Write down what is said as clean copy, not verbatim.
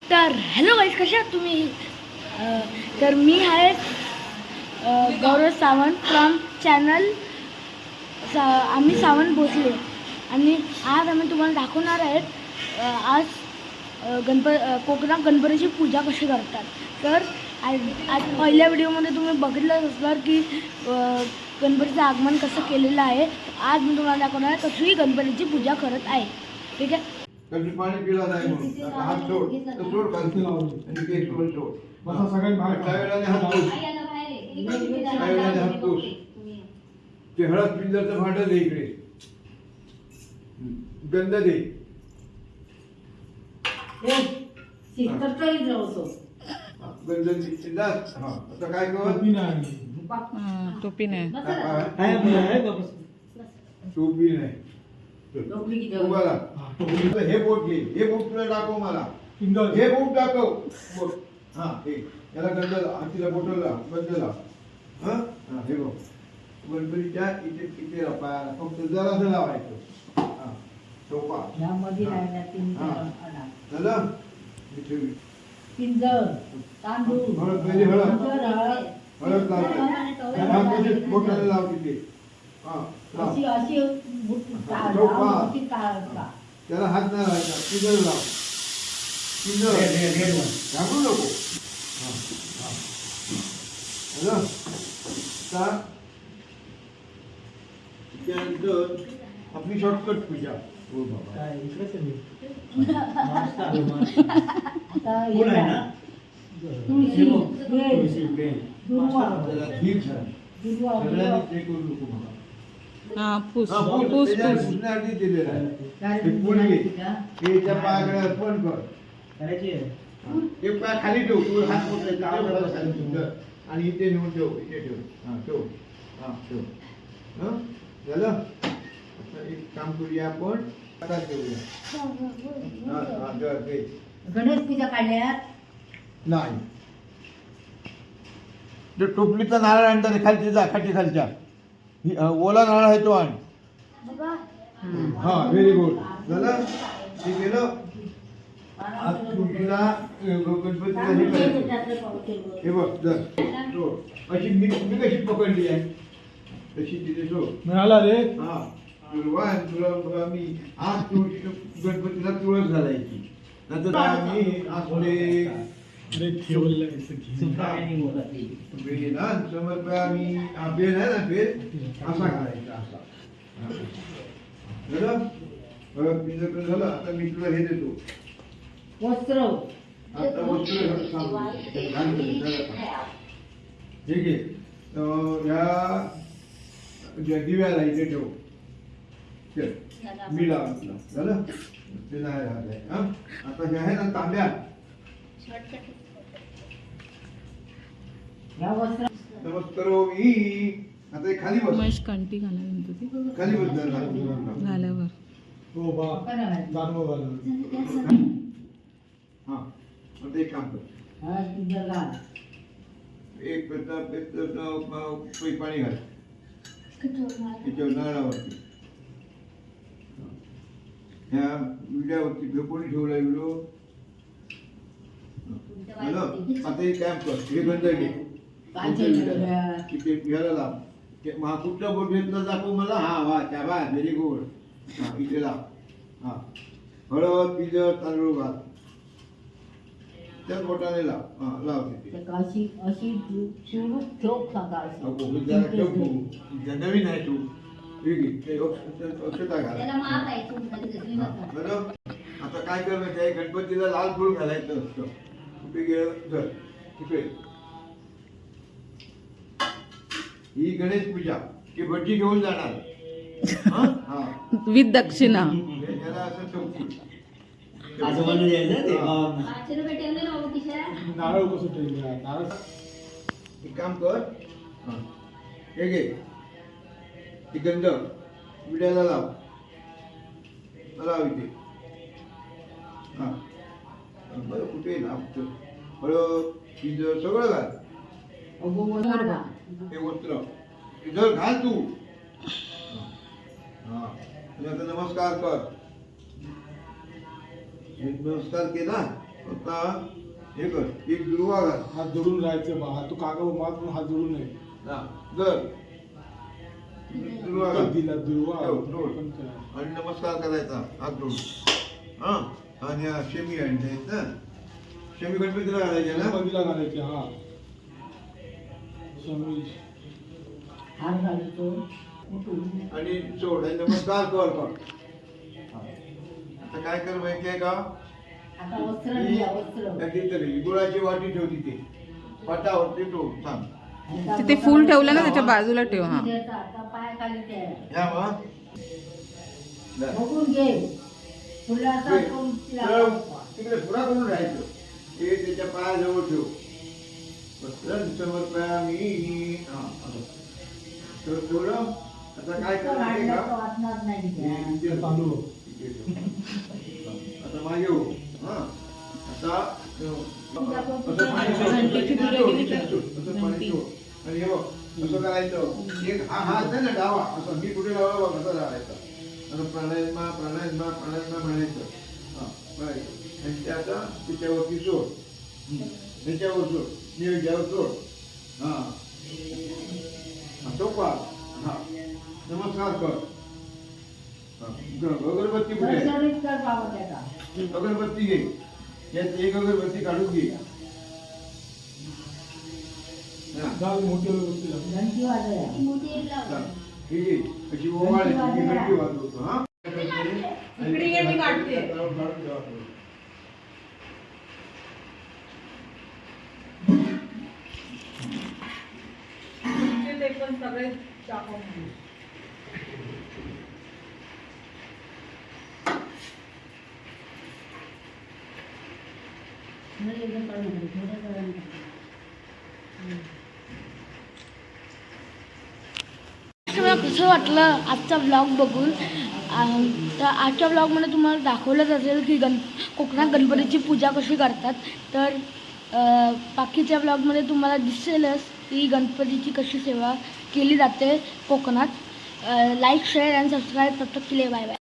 तर hello guys, कशा आहात तुम्ही? तर मी आहे गौरव सावंत फ्रॉम चॅनल आम्ही सावंत भोसले. आणि आज आम्ही तुम्हाला दाखवणार आहेत आज कोकणात गणपतीची पूजा कशी करतात. तर आज पहिल्या व्हिडिओमध्ये तुम्ही बघितलंच असणार की गणपतीचं आगमन कसं केलेलं आहे. आज मी तुम्हाला दाखवणार आहे कशी गणपतीची पूजा करत आहे. ठीक आहे. कधी पाणी पिला नाही म्हणून हात सोड तर सोड खालती आणि केस वर सोड बसा सगळ्यांनी बाहेर काय वेळाने हात पुस काय वेळाने हात पुस ते हळद पिंजरचं भांडं दे इकडे गंध दे गंध दास हा आता काय कर टोपी नाही टोपी नाही उभाला हे बोट घे हे बोट तुला दाखव मला हे बोट दाखव बोट हा हे याला गंध हातीला बोटला गंध लाव हा हा हे बघ गणपतीच्या इथे इथे पायाला फक्त जरासं लावायचं हा टोपा झालं पिंजर तांदूळ हळद पहिली हळद लावते बोटाला लाव तिथे हा अशी अशी त्याला हात नाही लावायचा पिंजर लाव पिंजर घाबरू नको झालं त्यानंतर आपली शॉर्टकट पूजा हो बाबा ठीक आहे सगळ्यांनी ते करू नको मला हा पूस हा, पूस पूस. पूस त्याच्यात पुसण्याआधी दिलेलं आहे. हे फुल घे. हे त्या पायाकडे अर्पण कर. हे पाय खाली ठेव. तू हात मोठे टाळाला खाली ठेव. आणि इथे नेऊन ठेव. इथे ठेव. हा ठेव. हा ठेव. हं? झालं? आता एक काम करूया आपण. आता ठेवूया. हा, हा, ठेव, ठेव. गणेश पूजा काढल्यात नाही. तो टोपलीचा नारळ आणता खालची जा खालच्या ओला नारळ आहे तो आण. हा व्हेरी गुड झालं ते गेलं. आज तुळशीला गणपतीला हे करायचं. हे बघ जर सोड अशी मी कशी पकडली आहे तशी तिथे सोड मिळाला रे. हा तुला मी आज तुळशी गणपतीला तुळस घालायची नंतर आम्ही असले समर्पयामी बेल आहे ना बेल असा घालायचा असा झालं. आता मी तुला हे देतो वस्त्र आता वस्त्र ठीक आहे. ह्या दिव्याला इथे ठेव चल मी लावा तुला झालं ते नाही राहत हा. आता हे आहे ना तांब्या या वस्त्र नमस्कारोमी. आता हे खाली बस महेश कंठी घालायला म्हणतो ती खाली बस झाल्यावर हो बा जानव घालून. हा आता एक काम कर हा पिंजर घाल एक पाणी घाल त्याच्यावर नारळावरती ह्या विड्यावरती कोणी ठेवला व्हिडिओ झालं. आता एक काम कर हे गंध घे तिथे घ्यायला लाव. हा कुठला बोट घेतला दाखव मला. हा वा त्या बा व्हेरी गुड. हा इथे लाव. हा हळद पिंजर तांदूळ घाल त्याच बोटाने लाव. हा लाव तिथे अशी अशी चिरून ठेव सांगा नवीन आहे तू ठीक आहे ते अक्षता घाल. बरं आता काय कर माहिती आहे गणपतीला लाल फूल घालायचं असतं. कुठे गेलं तर तिकडे ही गणेश पूजा की भटजी घेऊन जाणार. हा विथ दक्षिणा याला असं चौकी नारळ कसं ठेवलं नारळ एक काम कर हे घे ती गंध विड्याला लाव इथे हा बरं कुठे लाव हळद पिंजर सगळं घाल. हे वस्त्र इधर घाल तू. हा आता नमस्कार कर. नमस्कार केला आता हे कर एक दुर्वा घाल हात जोडून राहायचं बा हात तू कागद मात हात जोडून नाही हा, धर दुर्वा घाल दिला दुर्वा ठेव, जोड. पण काय. आणि नमस्कार करायचा हात जोडून हा आणि हा शेमी आणतायत ना शेमी गणपतीला घालायचे ना मंदिराला घालायचे हा शमी हार घालतो उठून. आणि सोड आणि नमस्कार कर हा. आता काय कर माहिती आहे का आता वस्त्र लिहा वस्त्र तरी गुळाची वाटी ठेव तिथे पाटावरती ठेव सांग तिथे फूल ठेवलं ना त्याच्या बाजूला ठेव हा आता पाय खाली ठेव. या मग धर. बघून घे फुलाचा कोण तर तिकडे पुरा करून राहायचं ते त्याच्या पायाजवळ ठेव वस्त्रं समर्पयामि. हा, असं. तर थोडं आता काय कर माहिती आहे का वाचणार नाही त्या. इथे तांदूळ इथे ठेव. आता मागे हो हा आता असं पाणी सोड. असं पाणी सोड. आणि हे बघ कसं करायचं एक हा हात आहे ना डावा असं मी कुठे डावा बघ कसं लावायचा असं प्राणायामा प्राणायामा प्राणायामा म्हणायचं हा म्हणायचं आणि ते आता तिच्यावरती सोड त्याच्यावर सोड निवेद्यावर सोड हा सोपा हा नमस्कार कर हा. अगरबत्ती कुठे आहे? दर्शनीच कर बाबा त्याचा. अगरबत्ती घे यात एक अगरबत्ती काढून घे हा. जाल मोठी गोष्टी घंटी वाजवल्या. हा. ही घे अशी ओवाळायची ही घंटी वाजवतो हा इकडे ये, मी काढते. काढून ठेवा. ते पण सगळे दाखवून म्हणजे एकदम काढून टाकू, थोडं काढून टाकू. मला कसं वाटलं आजचा ब्लॉग बघून तर आजच्या ब्लॉगमध्ये तुम्हाला दाखवलंच असेल की कोकणात गणपतीची पूजा कशी करतात तर बाकीच्या ब्लॉगमध्ये तुम्हाला दिसेलच की गणपतीची कशी सेवा केली जाते कोकणात. लाईक शेअर अँड सबस्क्राईब तब तक के लिए बाय बाय.